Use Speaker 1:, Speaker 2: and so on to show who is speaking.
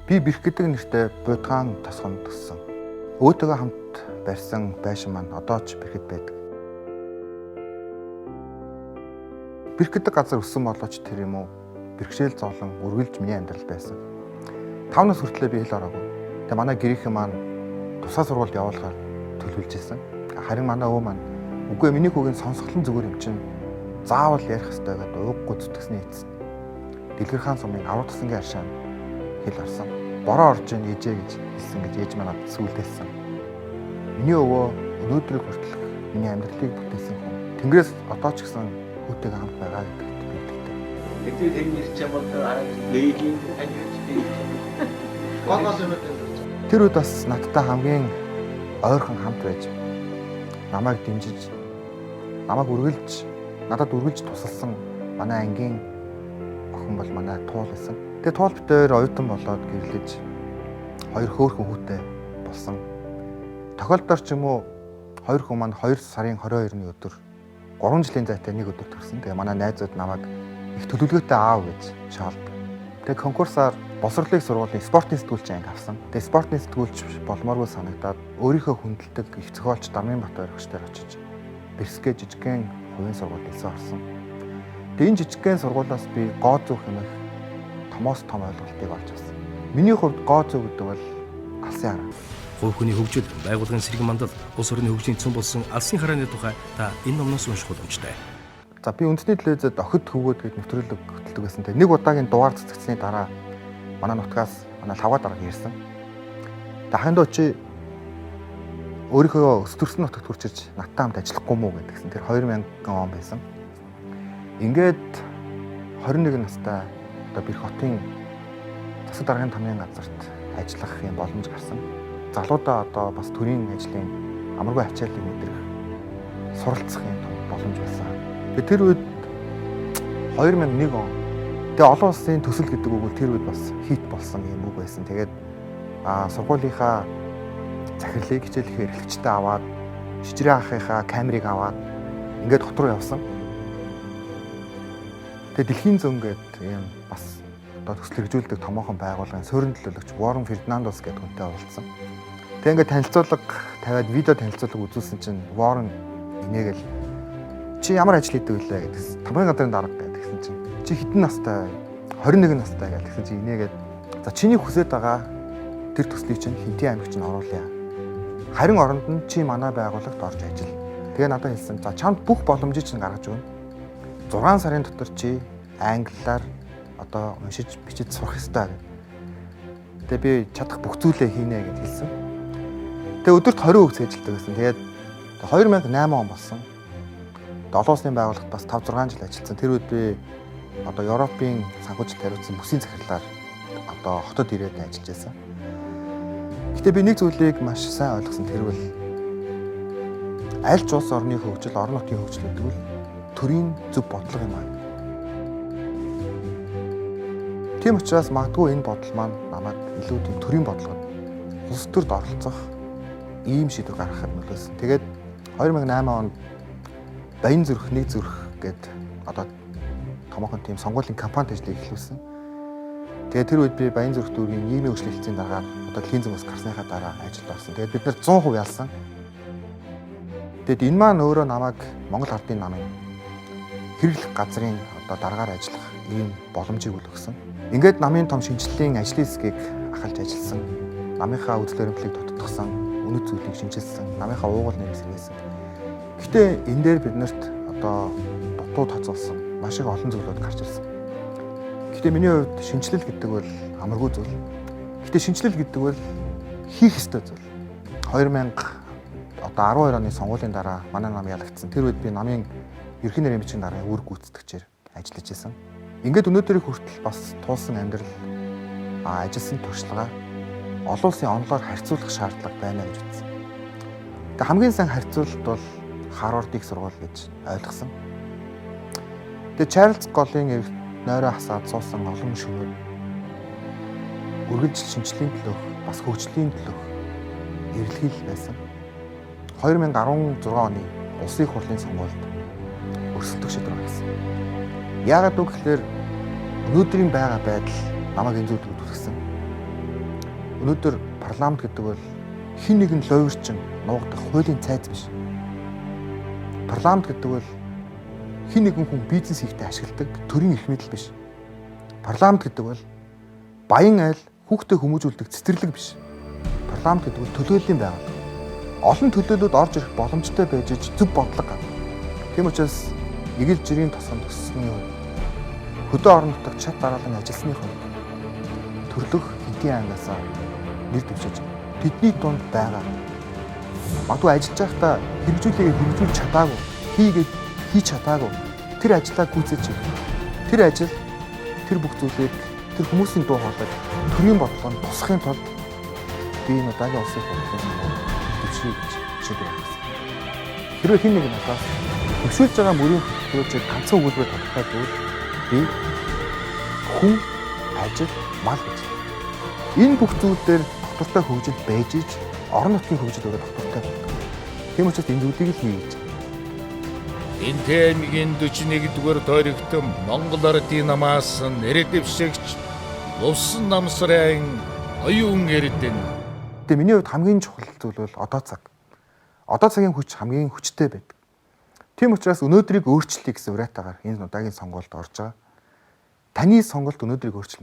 Speaker 1: Би Бэрх гэдэг нэртэй Будгаан тосгонд төссөн. Өөтөөгөө хамт барьсан байшин маань одоо ч Бэрхэд байдаг. Бэрх гэдэг газар өссөн болооч тэр юм уу бэрхшээл зовлон үргэлж миний амьдрал байсан. 5 нас хүртлээр би хэл ороогүй. Тэгээ манай гэрийнхэн маань тусгай сургуульд явуулахаар төлөвлөж ирсэн. Харин манай өвөө маань үгүй миний хүүгийн сонсголон зүгээр юм чинь заавал ярих хэрэгтэй гэдэг ууггүй зүтгэсний эцэст Дэлгэр хаан сумын 10 тасангийн аршаанд хэл орсон. Бороо орж ийн ээжээ гэж хэлсэн гэж ээж манад сүлдэлсэн. Миний өвөө өнөөдрийг хүртэл миний амьдралыг бүтээсэн хүн. Тэнгэрээс одоо ч гэсэн хүүтэйгээ хамт байгаа гэдэгт би итгэдэг.
Speaker 2: Тэгтээ тэр нэрч юм бол арай легийн анирч би. Гол юм дээр.
Speaker 1: Тэр үед бас надтай хамгийн ойрхон хамт байж намайг дэмжиж, намайг надад үргэлж тусалсан манай ангийн охин бол манай Туул байсан. Тэгээ Туул битээр оюутан болоод гэрлэж хоёр хөөрхөн хүүтэй болсон. Тохиолдолд ч юм уу хоёр хүн маань 2 сарын 22-ны өдөр 3 жилийн зайтай нэг өдөр төрсөн. Тэгээ манай найзууд намайг их төлөвлөгөөтэй аав гэж шаалдаг. Тэгээ конкурсаар боловсролын сургуулийн спортын сэтгүүлч анги авсан. Тэгээ спортын сэтгүүлч болмооргүй санагдаад өөрийнхөө хүндэлдэг их зохиолч Дарминбаатар өгчдөр очиж Бэрскэ жижигхэн хувийн сургуульд орсон. Тэгээ энэ жижигхэн сургуулиас би гоо зүү хэмэх томоос том ойлголтыг олж авсан. Миний хувьд гоо зүү гэдэг бол алсын хараа.
Speaker 3: Хувь хүний хөгжил, байгууллагын сэргэн мандал, улс орны хөгжлийн цөм болсон алсын харааны тухай та энэ номноос унших боломжтой.
Speaker 1: За би үндэсний телевизэд охид хөвгөөд гэж нэвтрүүлэг хөтэлдэг байсан. Тэгээ нэг удаагийн дугаар цэцгэсний дараа манай нутгаас манай лавга дарга ирсэн. Дахин доо чи өөрийнхөө өсвөрсөн нутагт хурж ирж надтай хамт ажиллахгүй мүү гэдгсэн. Тэр 2000 он байсан. Ингээд 21 настай одоо Бэрх хотын засаг даргын тамирын газарт ажиллах юм боломж гарсан. Залуудаа одоо бас төрийн ажлын амаргүй ачааллыг мэдрэх суралцах юм боломж байсан. Тэр үед 2001 он. Тэгээ олон улсын төсөл гэдэг үг бол тэр үед бас хит болсон юм үг байсан. Тэгээд сургуулийнхаа захирлыг хичээлэхээр эрхлэгчтэй аваад шижрээ ахыхаа камерыг аваад ингээд хот руу явсан. Тэгээ дэлхийн зөн гэдэг юм бас одоо төсөл хэрэгжүүлдэг томоохон байгууллагын суурин төлөөлөгч Warren Ferdinandus гэдэг хүнтэй уулзсан. Тэгээ ингээд танилцуулга тавиад видео танилцуулга үзүүлсэн чинь Warren инээгээл чи ямар ажил хийдэг вүлээ гэдгсэн. Тамгын газрын дарга гэдгсэн чинь чи хэдэн настай? 21 настай гэдгсэн чи инээгээд за чиний хүсэж байгаа тэр төслийг чинь хинтийн аймагч нь оруулъя. Харин оронд нь чи манай байгууллагт орж ажил. Тэгээ надад хэлсэн. За чамд бүх боломжийг чинь гаргаж өгнө. 6 сарын дотор чи англиар одоо уншиж бичиж сурах ёстой гэдэг. Тэгээ би чадах бүх зүйлээ хийнэ гэж хэлсэн. Тэгээ өдөрт 20 үг цээжилдэг гэсэн. Тэгээд 2008 он болсон. Олон улсын байгууллагт бас 5-6 жил ажилласан. Тэр үед би одоо Европын санхүүжилт хариуцсан бүсийн захирлаар одоо хотод ирээд ажиллаж байсан. Гэтэ би нэг зүйлийг маш сайн ойлгосон. Тэр бол аль ч улс орны хөгжил, орон нутгийн хөгжил гэдэг нь төрийн зөв бодлого юм аа. Тийм учраас магадгүй энэ бодол маань намайг илүү тийм төрийн бодлогод улс төрд оролцох ийм шийдвэр гаргахад нөлөөсөн. Тэгээд 2008 онд Баян зүрх, нэг зүрх гэдэг одоо томоохон тийм сонгуулийн кампанит ажлыг эхлүүлсэн. Тэгээд тэр үед би Баян зүрх дүүргийн нийгмийн хөгжлийн хэлтсийн дараагаар одоо дэлхийн зам ус гарсныхаа дараа ажилд орсон. Тэгээд бид нар 100% ялсан. Тэгэд энэ маань өөрөө намайг Монгол Ардын намын хэрэглэх газрын одоо дараагаар ажиллах ийм боломжийг өгсөн. Ингээд намын том шинжилгээний ажлын хэсгийг ахалж ажилласан. Намынхаа үзэл баримтлалыг дутагдсан, үнэт зүйлийг шинжилсэн, намынхаа уугуул нэрийг сэргээсэн. Гэтэ энэ дээр биднэрт одоо дутуу тоцолсон маш их олон зүйлүүд гарч ирсэн. Гэтэ миний хувьд шинжилэл гэдэг бол амаргүй зүйл. Гэтэ шинжилэл гэдэг бол хийх ёстой зүйл. 2000 одоо 12 оны сонгуулийн дараа манай нам ялагдсан. Тэр үед би намын ерхий нэрийн бичгийн даргын үр гүйцэтгэгчээр ажиллаж байсан. Ингээд өнөөдрийг хүртэл бас туулсан амьдрал ажилласан туршлагаа олон улсын онлоор харьцуулах шаардлага байна гэж үзсэн. Тэгээ хамгийн сайн харьцуулалт бол Харвардыг сургууль гэж ойлгосон. Тэгээ Чарльз Голлын эрт нойроо хасаад суусан олон шөнөд үргэлж шинжлэлийн төлөөх, бас хөгжлийн төлөөх эрэлхийл байсан. 2016 оны улсын хурлын сонгуульд өрсөлдөх шийдвэр гаргасан. Яагаад үг гэхээр өнөөдрийн байгаа байдал намайг энэ зүйлд үзүүлсэн. Өнөөдөр парламент гэдэг бол хин нэгэн лойрчин нуугдах хуулийн цайз биш. Парламент гэдэг бол хин нэгэн хүн бизнес хийхдээ ашигладаг төрийн эрх мэдэл биш. Парламент гэдэг бол баян айл хүүхдэд хүмүүжүүлдэг цэцэрлэг биш. Парламент гэдэг бол төлөөллийн байгууллага. Олон төлөөлөлд орж ирэх боломжтой байж зөв бодлого гаргана. Тийм учраас нэг л жирийн тосгонд төссөний хувьд хөдөө орон нутагт чад дараалан ажилласны хувьд төрлөх хэдийн ангиасаа нэр дэвшиж тэдний дунд байгаа. Магадгүй ажиллаж байхдаа хэрэгжүүлж чадаагүй, хийж чадаагүй тэр ажлаа гүйцэж тэр ажил тэр бүх зүйлийг тэр хүмүүсийн дуу хоолойг төрийн бодлогонд тусахын тулд би энэ удаагийн улсын хурлын төвшин гэж шийдвэр гаргасан. Хэрвээ хэн нэг надаас төвшүүлж байгаа мөрийн project ганцхан өгүүлбэр тодорхой бол би хүн, ажил, мал гэж. Энэ бүх зүйлээр доктортой хөгжил байж иж орон нутгийн хөгжил өгөх доктортой байна. Тийм учраас энэ зүйлийг л хий гэж.
Speaker 4: Энтэй аймгийн 41-р тойрогт Монгол Ардын намаас нэр дэвшигч Лувсан намсрын оюун эрдэнэ.
Speaker 1: Тэгээ миний хувьд хамгийн чухал зүйл бол одоо цаг. Одоо цагийн хүч хамгийн хүчтэй байдаг. Тийм учраас өнөөдрийг өөрчлөе гэсэн уриатаагаар энэ удаагийн сонгуульд орж байгаа. Таны сонголт өнөөдрийг өөрчилнө.